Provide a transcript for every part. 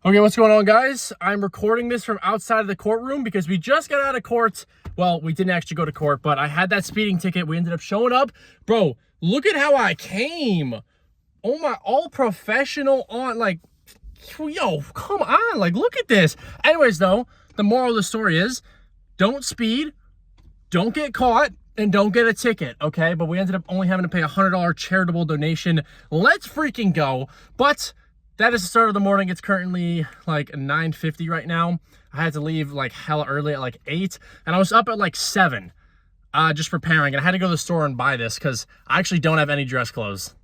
Okay, what's going on, guys? I'm recording this from outside of the courtroom because we just got out of court. Well, we didn't actually go to court, but I had that speeding ticket. We ended up showing up. Bro, look at how I came. Oh my, all professional on, like, yo, come on. Like, look at this. Anyways, though, the moral of the story is don't speed, don't get caught, and don't get a ticket, okay? But we ended up only having to pay a $100 charitable donation. Let's freaking go. But that is the start of the morning. It's currently like 9:50 right now. I had to leave like hella early at like 8, and I was up at like 7 just preparing, and I had to go to the store and buy this because I actually don't have any dress clothes.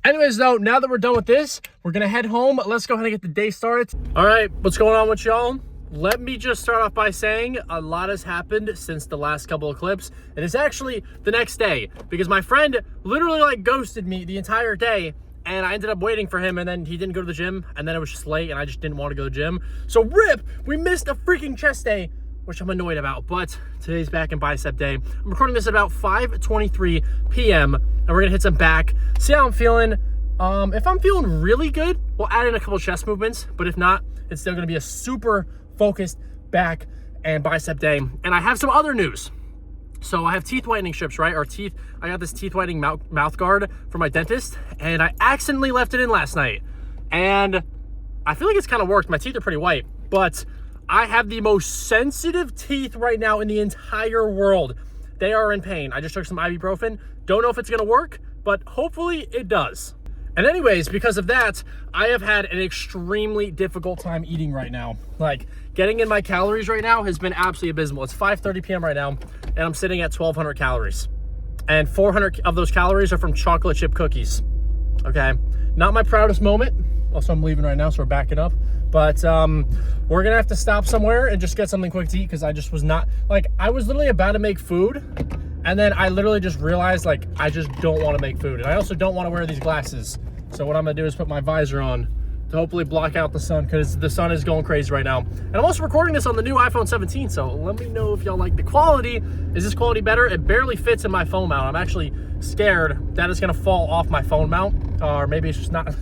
Anyways, though, now that we're done with this, we're gonna head home. Let's go ahead and get the day started. All right, what's going on with y'all? Let me just start off by saying a lot has happened since the last couple of clips. It is actually the next day because my friend literally like ghosted me the entire day. And I ended up waiting for him, and then he didn't go to the gym, and then it was just late, and I just didn't want to go to the gym. So rip, we missed a freaking chest day, which I'm annoyed about, but today's back in bicep day. I'm recording this at about 5:23 p.m., and we're gonna hit some back, see how I'm feeling. If I'm feeling really good, we'll add in a couple chest movements, but if not, it's still gonna be a super focused back and bicep day. And I have some other news. So I have teeth whitening strips, right? I got this teeth whitening mouth guard from my dentist, and I accidentally left it in last night. And I feel like it's kind of worked. My teeth are pretty white, but I have the most sensitive teeth right now in the entire world. They are in pain. I just took some ibuprofen. Don't know if it's gonna work, but hopefully it does. And anyways, because of that, I have had an extremely difficult time eating right now. Like, getting in my calories right now has been absolutely abysmal. It's 5:30 p.m. right now, and I'm sitting at 1,200 calories. And 400 of those calories are from chocolate chip cookies, okay? Not my proudest moment. Also, I'm leaving right now, so we're backing up. But we're gonna have to stop somewhere and just get something quick to eat because I just was not, like, I was literally about to make food, and then I literally just realized, like, I just don't wanna make food. And I also don't wanna wear these glasses. So what I'm gonna do is put my visor on to hopefully block out the sun because the sun is going crazy right now. And I'm also recording this on the new iPhone 17, so let me know if y'all like the quality. Is this quality better? It barely fits in my phone mount. I'm actually scared that it's gonna fall off my phone mount, or maybe it's just not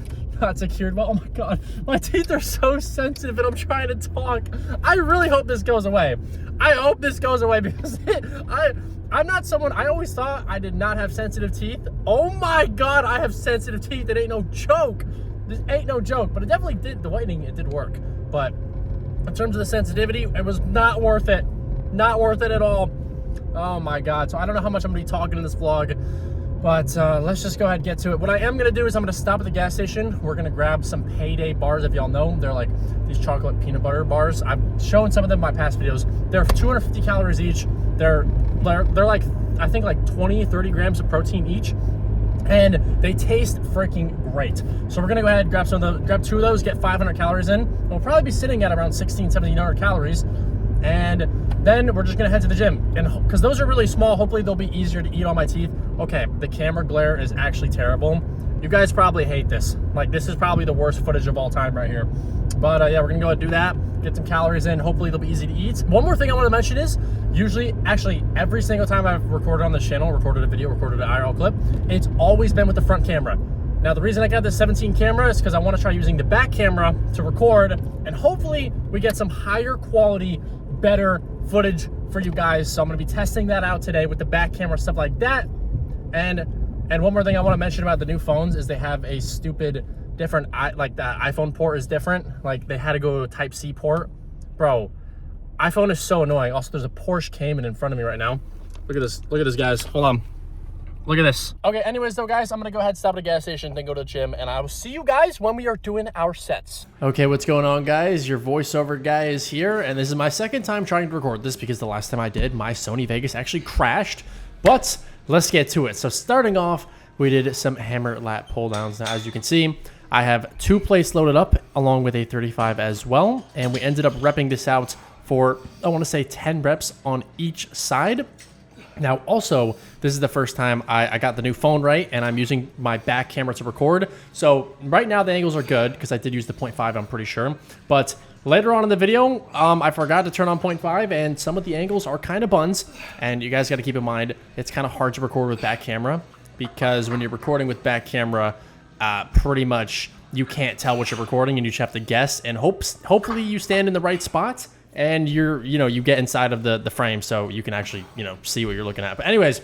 secured well. Oh my God, my teeth are so sensitive and I'm trying to talk. I really hope this goes away. I hope this goes away because I'm not someone, I always thought I did not have sensitive teeth. Oh my God, I have sensitive teeth. It ain't no joke. This ain't no joke, but it definitely did, the whitening, it did work. But in terms of the sensitivity, it was not worth it. Not worth it at all. Oh my God. So I don't know how much I'm gonna be talking in this vlog, but let's just go ahead and get to it. What I am gonna do is I'm gonna stop at the gas station. We're gonna grab some Payday bars, if y'all know. They're like these chocolate peanut butter bars. I've shown some of them in my past videos. They're 250 calories each. They're like, I think like 20, 30 grams of protein each. And they taste freaking great. So we're gonna go ahead and grab grab 2 of those, get 500 calories in. We'll probably be sitting at around 1,700 calories. And then we're just gonna head to the gym. And because those are really small, hopefully they'll be easier to eat on my teeth. Okay, the camera glare is actually terrible. You guys probably hate this. Like, this is probably the worst footage of all time right here. But yeah, we're gonna go ahead and do that, get some calories in. Hopefully they'll be easy to eat. One more thing I wanna mention is, usually, actually, every single time I've recorded on this channel, recorded a video, recorded an IRL clip, it's always been with the front camera. Now, the reason I got this 17 camera is because I wanna try using the back camera to record, and hopefully we get some higher quality, better footage for you guys. So I'm gonna be testing that out today with the back camera, stuff like that. And one more thing I wanna mention about the new phones is they have a stupid different, like the iPhone port is different. Like, they had to go to a Type-C port. Bro, iPhone is so annoying. Also, there's a Porsche Cayman in front of me right now. Look at this, guys. Hold on. Look at this. Okay, anyways, though, guys, I'm gonna go ahead and stop at a gas station, then go to the gym, and I will see you guys when we are doing our sets. Okay, what's going on, guys? Your voiceover guy is here, and this is my second time trying to record this because the last time I did, my Sony Vegas actually crashed. But let's get to it. So starting off, we did some hammer lat pull downs. Now, as you can see, I have 2 plates loaded up along with a 35 as well, and we ended up repping this out for, I want to say 10 reps on each side. Now, also, this is the first time I got the new phone right, and I'm using my back camera to record. So right now the angles are good because I did use the 0.5, I'm pretty sure. But later on in the video, I forgot to turn on 0.5, and some of the angles are kind of buns. And you guys got to keep in mind, it's kind of hard to record with back camera because when you're recording with back camera, pretty much you can't tell what you're recording and you just have to guess, and hopefully you stand in the right spot and you get inside of the frame so you can actually, see what you're looking at. But anyways,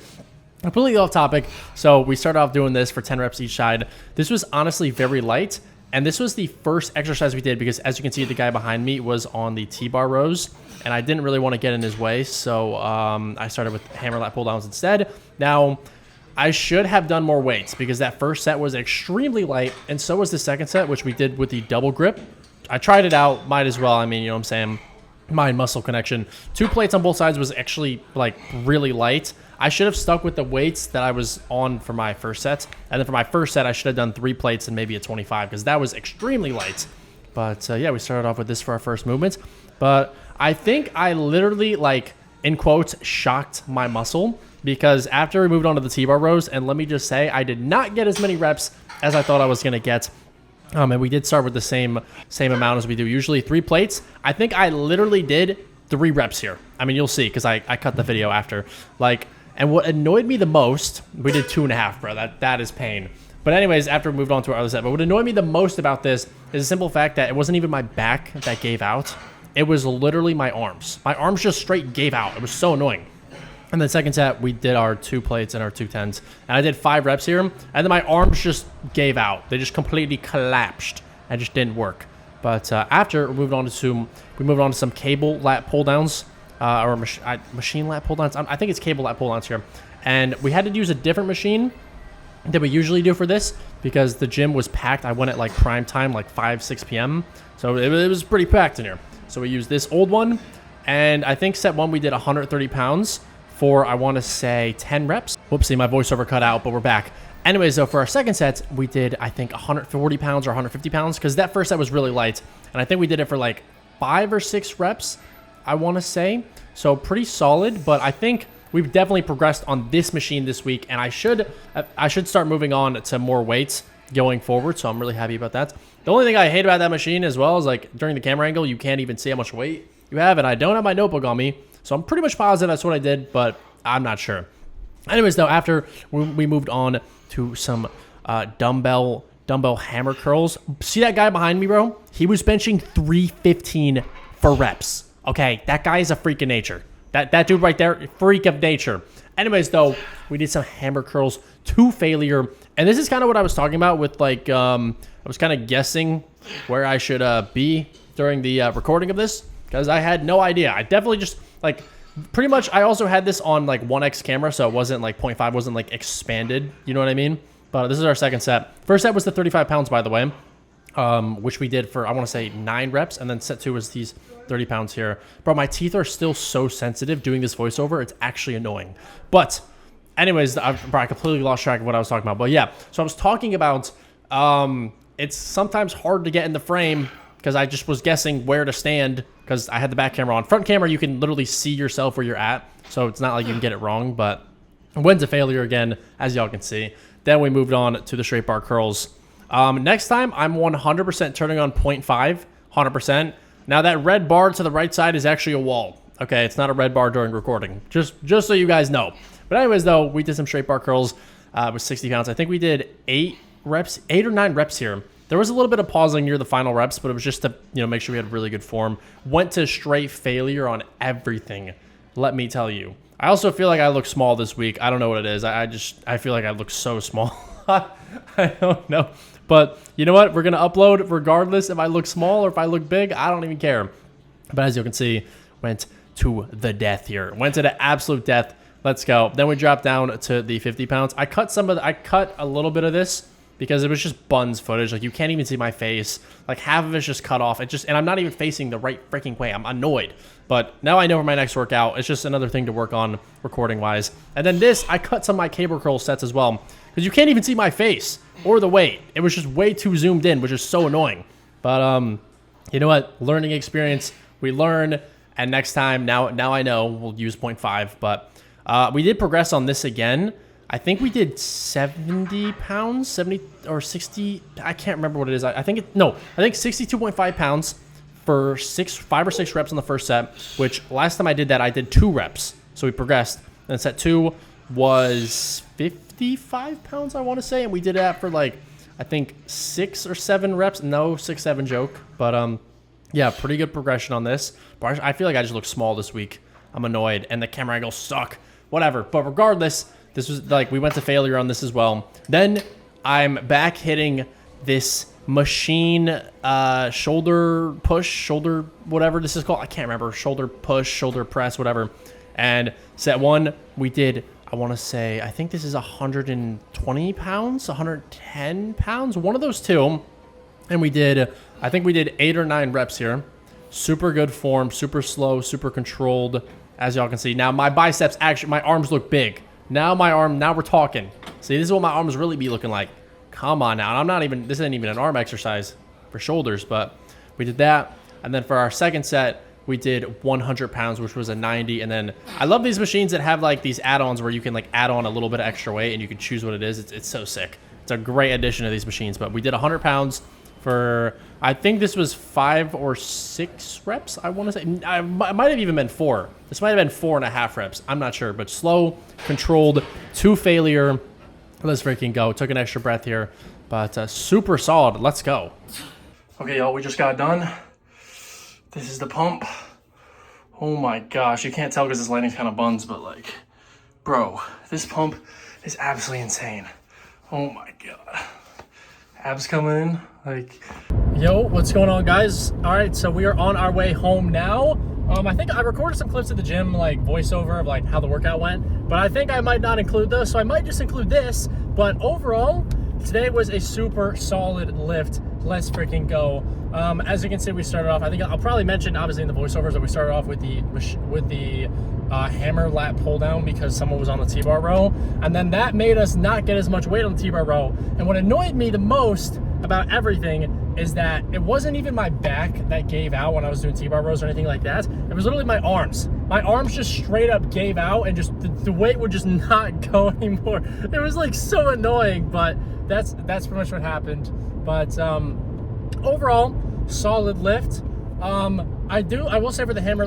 completely off topic. So we started off doing this for 10 reps each side. This was honestly very light. And this was the first exercise we did because, as you can see, the guy behind me was on the T-bar rows, and I didn't really want to get in his way, so I started with hammer lat pull downs instead. Now, I should have done more weights because that first set was extremely light, and so was the second set, which we did with the double grip. I tried it out, might as well. I mean, you know what I'm saying? Mind muscle connection. 2 plates on both sides was actually like really light. I should have stuck with the weights that I was on for my first set. And then for my first set, I should have done 3 plates and maybe a 25 because that was extremely light. But yeah, we started off with this for our first movement. But I think I literally, like, in quotes, shocked my muscle because after we moved on to the T-bar rows, and let me just say, I did not get as many reps as I thought I was going to get. And we did start with the same amount as we do usually, 3 plates. I think I literally did 3 reps here. I mean, you'll see because I cut the video after. And what annoyed me the most, we did 2.5, bro. That is pain. But anyways, after we moved on to our other set, but what annoyed me the most about this is the simple fact that it wasn't even my back that gave out. It was literally my arms. My arms just straight gave out. It was so annoying. And then second set, we did our 2 plates and our 2 10s. And I did 5 reps here. And then my arms just gave out. They just completely collapsed and just didn't work. But after we moved on to some cable lat pull downs, or machine lat pull downs. I think it's cable lat pull downs here. And we had to use a different machine than we usually do for this because the gym was packed. I went at like prime time, like 5, 6 p.m. So it was pretty packed in here. So we used this old one. And I think set 1, we did 130 pounds. For, I want to say, 10 reps. Whoopsie, my voiceover cut out, but we're back. Anyways, though, for our second set, we did, I think, 140 pounds or 150 pounds, because that first set was really light. And I think we did it for like 5 or 6 reps, I want to say. So pretty solid, but I think we've definitely progressed on this machine this week, and I should start moving on to more weights going forward, so I'm really happy about that. The only thing I hate about that machine as well is, like, during the camera angle, you can't even see how much weight you have, and I don't have my notebook on me. So I'm pretty much positive that's what I did, but I'm not sure. Anyways, though, after we moved on to some dumbbell hammer curls. See that guy behind me, bro? He was benching 315 for reps. Okay, that guy is a freak of nature. That dude right there, freak of nature. Anyways, though, we did some hammer curls to failure. And this is kind of what I was talking about with, like, I was kind of guessing where I should be during the recording of this because I had no idea. I definitely just... like, pretty much, I also had this on, like, 1x camera, so it wasn't, like, 0.5, wasn't, like, expanded, you know what I mean? But this is our second set. First set was the 35 pounds, by the way, which we did for, I want to say, 9 reps, and then set 2 was these 30 pounds here. Bro, my teeth are still so sensitive doing this voiceover, it's actually annoying. But, anyways, I completely lost track of what I was talking about. But, yeah, so I was talking about, it's sometimes hard to get in the frame because I just was guessing where to stand because I had the back camera on. Front camera, you can literally see yourself where you're at, so it's not like you can get it wrong, but it went to failure again, as y'all can see. Then we moved on to the straight bar curls. Next time, I'm 100% turning on 0.5, 100%. Now, that red bar to the right side is actually a wall. Okay, it's not a red bar during recording, just so you guys know. But anyways, though, we did some straight bar curls with 60 pounds. I think we did 8 or 9 reps here. There was a little bit of pausing near the final reps, but it was just to, make sure we had really good form. Went to straight failure on everything, let me tell you. I also feel like I look small this week. I don't know what it is. I feel like I look so small. I don't know. But you know what? We're going to upload regardless if I look small or if I look big. I don't even care. But as you can see, went to the death here. Went to the absolute death. Let's go. Then we dropped down to the 50 pounds. I cut a little bit of this because it was just buns footage. Like, you can't even see my face. Like, half of it's just cut off. And I'm not even facing the right freaking way. I'm annoyed. But now I know for my next workout, it's just another thing to work on recording-wise. And then this, I cut some of my cable curl sets as well because you can't even see my face or the weight. It was just way too zoomed in, which is so annoying. But you know what? Learning experience. We learn, and next time, now I know we'll use 0.5. But we did progress on this again. I think we did 70 pounds, 70 or 60. I can't remember what it is. I think 62.5 pounds for 5 or 6 reps on the first set, which last time I did that, I did 2 reps. So we progressed. And set 2 was 55 pounds, I want to say. And we did that for like, I think 6 or 7 reps. No 6-7 joke, but yeah, pretty good progression on this. But I feel like I just look small this week. I'm annoyed, and the camera angles suck. Whatever. But regardless, this was like we went to failure on this as well. Then I'm back hitting this machine shoulder push, shoulder whatever this is called. I can't remember. Shoulder push, shoulder press, whatever. And set 1, we did, I want to say, I think this is 120 pounds, 110 pounds, one of those two. And we did, I think we did 8 or 9 reps here. Super good form, super slow, super controlled, as y'all can see. Now my biceps, actually, my arms look big. Now we're talking. See, this is what my arms really be looking like. Come on now. And I'm not even, this isn't even an arm exercise for shoulders, but we did that. And then for our second set, we did 100 pounds, which was a 90. And then I love these machines that have like these add-ons where you can like add on a little bit of extra weight and you can choose what it is. It's so sick. It's a great addition to these machines. But we did 100 pounds for, I think this was 5 or 6 reps. I want to say, it might have even been 4. This might have been 4.5 reps. I'm not sure, but slow, controlled, to failure. Let's freaking go. Took an extra breath here, but super solid. Let's go. Okay, y'all, we just got done. This is the pump. Oh my gosh, you can't tell because this lighting's kind of buns, but like, bro, this pump is absolutely insane. Oh my God. Abs coming in, like. Yo, what's going on, guys? All right, so we are on our way home now. I think I recorded some clips at the gym, like voiceover of like how the workout went, but I think I might not include those, so I might just include this. But overall, today was a super solid lift. Let's freaking go. As you can see, we started off, I think I'll probably mention obviously in the voiceovers that we started off with the hammer lat pull down because someone was on the T-bar row, and then that made us not get as much weight on the T-bar row. And what annoyed me the most about everything is that it wasn't even my back that gave out when I was doing T-bar rows or anything like that. It was literally my arms. My arms just straight up gave out and just the weight would just not go anymore. It was like so annoying, but that's pretty much what happened. But overall, solid lift. I will say for the hammer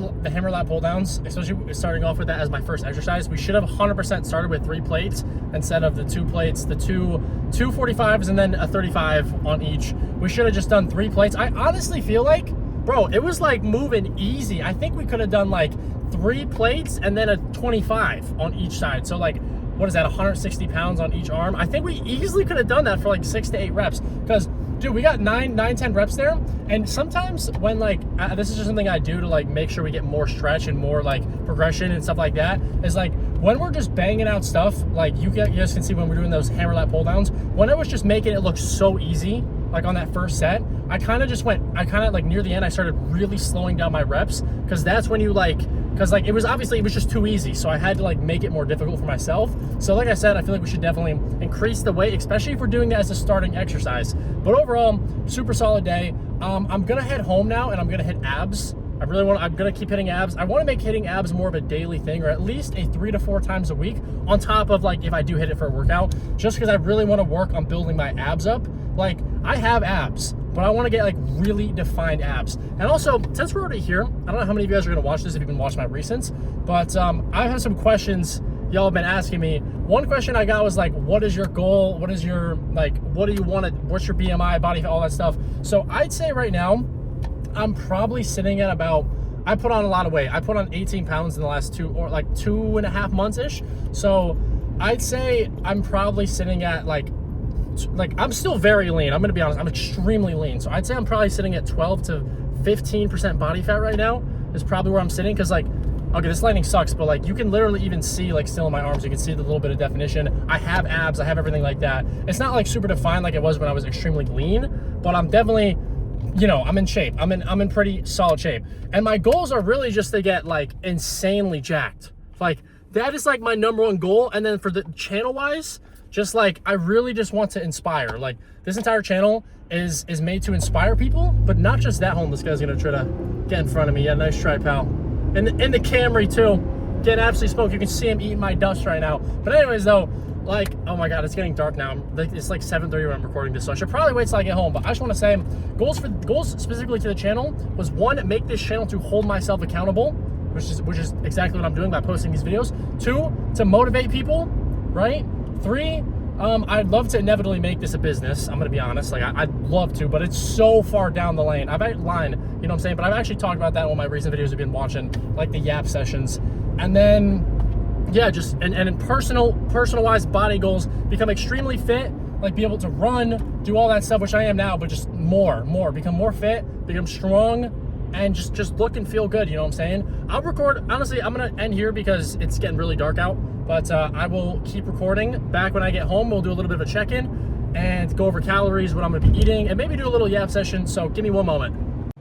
lat pull downs, especially starting off with that as my first exercise, we should have 100% started with 3 plates instead of the 2 plates, the two 45s and then a 35 on each. We should have just done 3 plates. I honestly feel like, bro, it was like moving easy. I think we could have done like 3 plates and then a 25 on each side. So like, what is that, 160 pounds on each arm? I think we easily could have done that for like 6 to 8 reps because, dude, we got 10 reps there. And sometimes when like, this is just something I do to like make sure we get more stretch and more like progression and stuff like that, is like when we're just banging out stuff, like you guys can see when we're doing those hammer lat pull downs, when I was just making it look so easy, like on that first set, I kind of like near the end, I started really slowing down my reps because that's when you like, because like it was just too easy, so I had to like make it more difficult for myself. So like I said, I feel like we should definitely increase the weight, especially if we're doing that as a starting exercise. But overall, super solid day. I'm gonna head home now and I'm gonna hit abs. I'm gonna keep hitting abs. I want to make hitting abs more of a daily thing, or at least a 3 to 4 times a week on top of like if I do hit it for a workout, just because I really want to work on building my abs up. Like I have abs, but I want to get like really defined abs. And also, since we're already here, I don't know how many of you guys are gonna watch this if you've been watching my recents, but I have some questions y'all have been asking me. One question I got was like, what is your goal? What is your, like, what do you want to, what's your BMI, body, all that stuff? So I'd say right now, I'm probably sitting at about, I put on a lot of weight. I put on 18 pounds in the last 2.5 months-ish. So I'd say I'm probably sitting at like I'm still very lean. I'm gonna be honest, I'm extremely lean. So I'd say I'm probably sitting at 12 to 15% body fat right now is probably where I'm sitting. Cause like, okay, this lighting sucks, but like you can literally even see like still in my arms, you can see the little bit of definition. I have abs, I have everything like that. It's not like super defined like it was when I was extremely lean, but I'm definitely, you know, I'm in shape. I'm in pretty solid shape. And my goals are really just to get like insanely jacked. Like that is like my #1 goal. And then for the channel wise, just like, I really just want to inspire. Like this entire channel is made to inspire people, but not just that. Hold on, this guy's gonna try to get in front of me. Yeah, nice try, pal. And in the Camry too, getting absolutely smoked. You can see him eating my dust right now. But anyways though, like, oh my God, it's getting dark now. It's like 7:30 when I'm recording this, so I should probably wait till I get home. But I just want to say, goals specifically to the channel was 1, make this channel to hold myself accountable, which is exactly what I'm doing by posting these videos. 2, to motivate people, right? 3, I'd love to inevitably make this a business. I'm gonna be honest. Like I'd love to, but it's so far down the lane. You know what I'm saying? But I've actually talked about that in one of my recent videos I've been watching, like the Yap sessions. And then, yeah, just and in personalized body goals, become extremely fit, like be able to run, do all that stuff, which I am now, but just become more fit, become strong, and just look and feel good. You know what I'm saying? I'll record. Honestly, I'm gonna end here because it's getting really dark out. But I will keep recording. Back when I get home, we'll do a little bit of a check-in and go over calories, what I'm gonna be eating, and maybe do a little Yap session. So give me one moment.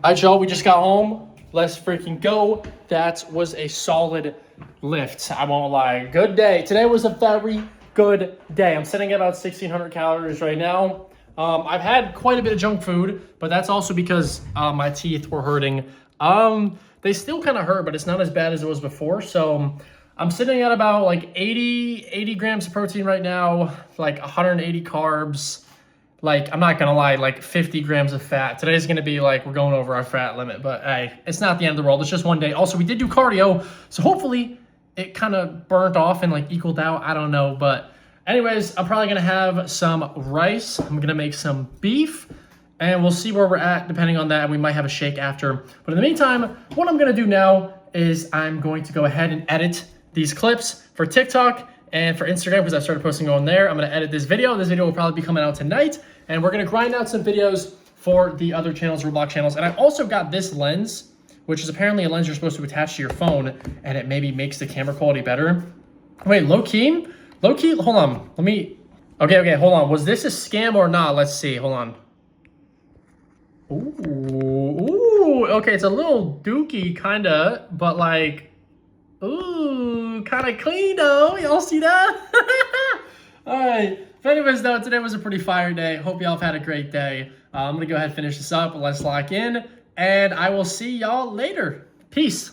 All right, y'all, we just got home. Let's freaking go. That was a solid lift. I won't lie. Good day. Today was a very good day. I'm sitting at about 1,600 calories right now. I've had quite a bit of junk food, but that's also because my teeth were hurting. They still kind of hurt, but it's not as bad as it was before. So I'm sitting at about like 80 grams of protein right now, like 180 carbs. Like, I'm not gonna lie, like 50 grams of fat. Today's gonna be like, we're going over our fat limit, but hey, it's not the end of the world. It's just one day. Also, we did do cardio, so hopefully it kind of burnt off and like equaled out. I don't know, but anyways, I'm probably gonna have some rice. I'm gonna make some beef, and we'll see where we're at depending on that. We might have a shake after. But in the meantime, what I'm gonna do now is I'm going to go ahead and edit these clips for TikTok and for Instagram because I started posting on there. I'm gonna edit this video. This video will probably be coming out tonight, and we're gonna grind out some videos for the other channels, Roblox channels. And I also got this lens, which is apparently a lens you're supposed to attach to your phone, and it maybe makes the camera quality better. Wait, low key, hold on. Okay, hold on. Was this a scam or not? Let's see, hold on. Ooh, okay, it's a little dookie kinda, but like, ooh, kind of clean though. Y'all see that? All right. But anyways, though, today was a pretty fire day. Hope y'all have had a great day. I'm going to go ahead and finish this up. Let's lock in, and I will see y'all later. Peace.